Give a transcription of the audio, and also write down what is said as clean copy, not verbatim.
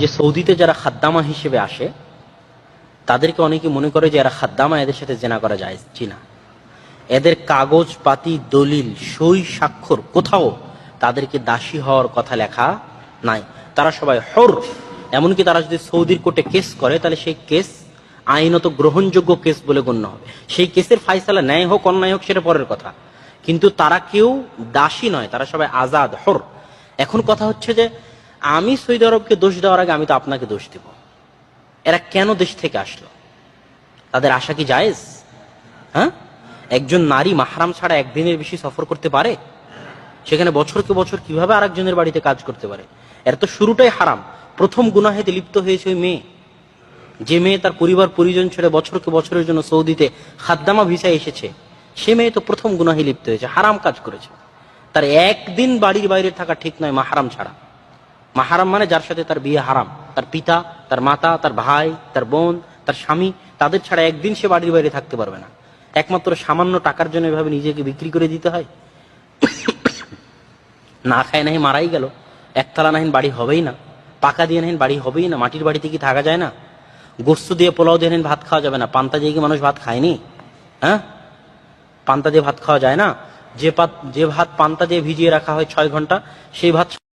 যে সৌদিতে যারা খাদ্দামা হিসেবে আসে তাদেরকে অনেকে মনে করে যে এরা খাদ্দামা, এদের সাথে জেনা করা যায় জি না। এদের কাগজ পাতি দলিল সই স্বাক্ষর কোথাও তাদেরকে দাসী হওয়ার কথা লেখা নাই। তারা সবাই হর। এমনকি তারা যদি সৌদির কোর্টে কেস করে তাহলে সেই কেস আইনত গ্রহণযোগ্য কেস বলে গণ্য হবে। সেই কেসের ফাইসালা ন্যায় হোক অন্যায় হোক সেটা পরের কথা, কিন্তু তারা কেউ দাসী নয়, তারা সবাই আজাদ হর। এখন কথা হচ্ছে যে আমি সৌদি আরবকে দোষ দেওয়ার আগে আমি তো আপনাকে দোষ দেব। এরা কেন দেশ থেকে আসলো? তাদের আশা কি জায়েজ? হ্যাঁ, একজন নারী মাহরাম ছাড়া একদিনের বেশি সফর করতে পারে? সেখানে বছরকে বছর কিভাবে আরেকজনের বাড়িতে কাজ করতে পারে? এর তো শুরুটাই হারাম। প্রথম গুনাহেতে লিপ্ত হয়েছে ওই মেয়ে, যে মেয়ে তার পরিবার পরিজন ছেড়ে বছরকে বছরের জন্য সৌদিতে খাদ্দামা ভিসায় এসেছে। সে মেয়ে তো প্রথম গুনাহে লিপ্ত হয়েছে, হারাম কাজ করেছে। তার একদিন বাড়ির বাইরে থাকা ঠিক নয় মাহরাম ছাড়া। মাহরাম মানে যার সাথে তার বিয়ে হারাম, তার পিতা, তার মাতা, তার ভাই, তার বোন, তার স্বামী, তাদের ছাড়া একদিন সে বাড়ির বাইরে থাকতে পারবে না। একমাত্র সামান্য টাকার জন্য এভাবে নিজেকে বিক্রি করে দিতে হয়? না খায় নাহি মারাই গেল, একতলা নাহিন বাড়ি হবেই না, পাকা দিয়ে নাহিন বাড়ি হবেই না, মাটির বাড়িতে কি থাকা যায় না? গোস্ত দিয়ে পোলাও দিয়ে নাহিন ভাত খাওয়া যাবে না, পান্তা দিয়ে কি মানুষ ভাত খায়নি? হ্যাঁ, পান্তা দিয়ে ভাত খাওয়া যায় না? যে ভাত পান্তা দিয়ে ভিজিয়ে রাখা হয় 6 ঘন্টা, সেই ভাত